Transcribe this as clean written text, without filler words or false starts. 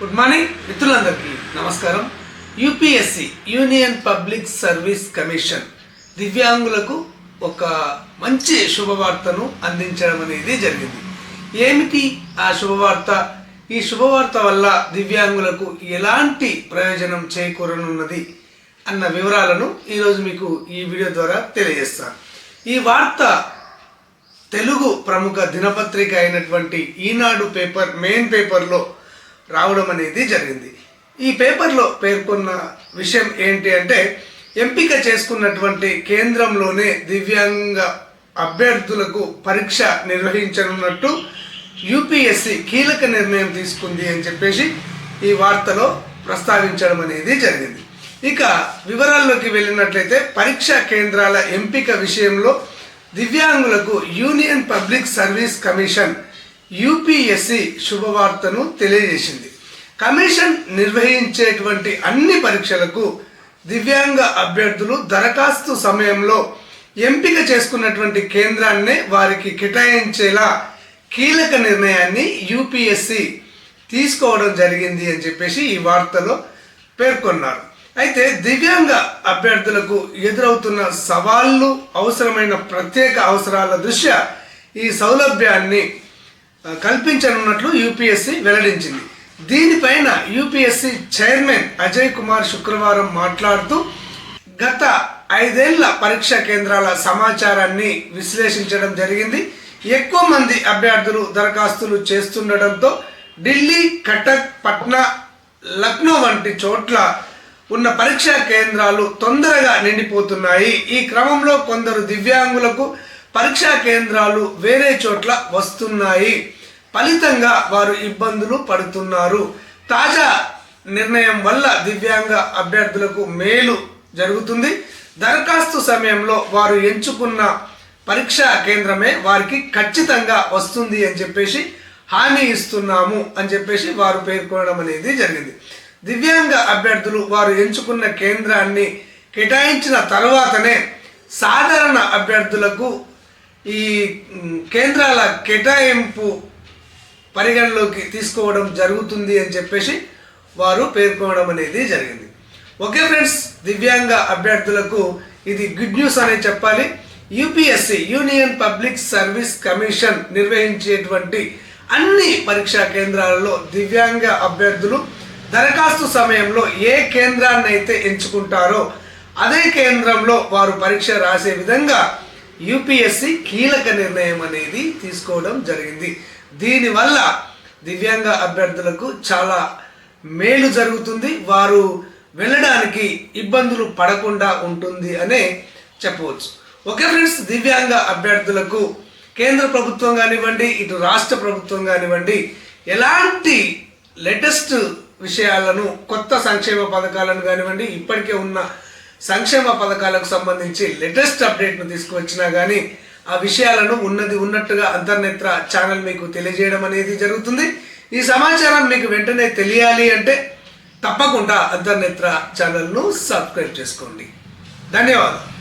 Good morning మిత్రులందరికీ నమస్కారం. UPSC union public service commission దివ్యాంగులకు ఒక మంచి శుభవార్తను అందించడం అనేది జరిగింది. ఏమిటి ఆ శుభవార్త? ఈ శుభవార్త వల్ల దివ్యాంగులకు ఎలాంటి ప్రయోజనం చేకూరనున్నది అన్న వివరాలను ఈరోజు మీకు ఈ వీడియో ద్వారా తెలియజేస్తాను. ఈ వార్త తెలుగు ప్రముఖ దినపత్రిక అయినటువంటి ఈనాడు పేపర్ మెయిన్ పేపర్లో రావడం అనేది జరిగింది. ఈ పేపర్లో పేర్కొన్న విషయం ఏంటి అంటే, ఎంపిక చేసుకున్నటువంటి కేంద్రంలోనే దివ్యాంగ అభ్యర్థులకు పరీక్ష నిర్వహించనున్నట్టు యూపీఎస్సీ కీలక నిర్ణయం తీసుకుంది అని చెప్పేసి ఈ వార్తలో ప్రస్తావించడం అనేది జరిగింది. ఇక వివరాల్లోకి వెళ్ళినట్లయితే, పరీక్షా కేంద్రాల ఎంపిక విషయంలో దివ్యాంగులకు union public service commission UPSC శుభవార్తను తెలియజేసింది. కమిషన్ నిర్వహించేటువంటి అన్ని పరీక్షలకు దివ్యాంగ అభ్యర్థులు దరఖాస్తు సమయంలో ఎంపిక చేసుకున్నటువంటి కేంద్రాన్నే వారికి కేటాయించేలా కీలక నిర్ణయాన్ని యూపీఎస్సీ తీసుకోవడం జరిగింది అని చెప్పేసి ఈ వార్తలో పేర్కొన్నారు. అయితే దివ్యాంగ అభ్యర్థులకు ఎదురవుతున్న సవాళ్లు, అవసరమైన ప్రత్యేక అవసరాల దృష్ట్యా ఈ సౌలభ్యాన్ని కల్పించనున్నట్లు యూపీఎస్సీ వెల్లడించింది. దీనిపైన యూపీఎస్సీ చైర్మన్ అజయ్ కుమార్ శుక్రవారం మాట్లాడుతూ, గత 5 ఏళ్ల పరీక్షా కేంద్రాల సమాచారాన్ని విశ్లేషించడం జరిగింది. ఎక్కువ మంది అభ్యర్థులు దరఖాస్తులు చేస్తుండటంతో ఢిల్లీ, కటక్, పట్నా, లక్నో వంటి చోట్ల ఉన్న పరీక్షా కేంద్రాలు తొందరగా నిండిపోతున్నాయి. ఈ క్రమంలో కొందరు దివ్యాంగులకు పరీక్షా కేంద్రాలు వేరే చోట్ల వస్తున్నాయి. ఫలితంగా వారు ఇబ్బందులు పడుతున్నారు. తాజా నిర్ణయం వల్ల దివ్యాంగ అభ్యర్థులకు మేలు జరుగుతుంది. దరఖాస్తు సమయంలో వారు ఎంచుకున్న పరీక్షా కేంద్రమే వారికి ఖచ్చితంగా వస్తుంది అని చెప్పేసి హామీ ఇస్తున్నాము అని చెప్పేసి వారు పేర్కొనడం అనేది జరిగింది. దివ్యాంగ అభ్యర్థులు వారు ఎంచుకున్న కేంద్రాన్ని కేటాయించిన తర్వాతనే సాధారణ అభ్యర్థులకు ఈ కేంద్రాల కేటాయింపు పరిగణలోకి తీసుకోవడం జరుగుతుంది అని చెప్పేసి వారు పేర్కొనడం అనేది జరిగింది. ఓకే ఫ్రెండ్స్, దివ్యాంగ అభ్యర్థులకు ఇది గుడ్ న్యూస్ అనే చెప్పాలి. UPSC union public service commission నిర్వహించేటువంటి అన్ని పరీక్షా కేంద్రాలలో దివ్యాంగ అభ్యర్థులు దరఖాస్తు సమయంలో ఏ కేంద్రాన్ని అయితే ఎంచుకుంటారో అదే కేంద్రంలో వారు పరీక్ష రాసే విధంగా యూపీఎస్సీ కీలక నిర్ణయం అనేది తీసుకోవడం జరిగింది. దీనివల్ల దివ్యాంగ అభ్యర్థులకు చాలా మేలు జరుగుతుంది. వారు వెళ్ళడానికి ఇబ్బందులు పడకుండా ఉంటుంది అనే చెప్పవచ్చు. ఓకే ఫ్రెండ్స్, దివ్యాంగ అభ్యర్థులకు కేంద్ర ప్రభుత్వం కానివ్వండి, ఇటు రాష్ట్ర ప్రభుత్వం కానివ్వండి, ఎలాంటి లేటెస్ట్ విషయాలను, కొత్త సంక్షేమ పథకాలను కానివ్వండి, ఇప్పటికే ఉన్న సంక్షేమ పథకాలకు సంబంధించి లేటెస్ట్ అప్డేట్ను తీసుకువచ్చినా కానీ ఆ విషయాలను ఉన్నది ఉన్నట్టుగా అంతర్నేత్ర ఛానల్ మీకు తెలియజేయడం అనేది జరుగుతుంది. ఈ సమాచారం మీకు వెంటనే తెలియాలి అంటే తప్పకుండా అంతర్నేత్ర ఛానల్ను సబ్స్క్రైబ్ చేసుకోండి. ధన్యవాదాలు.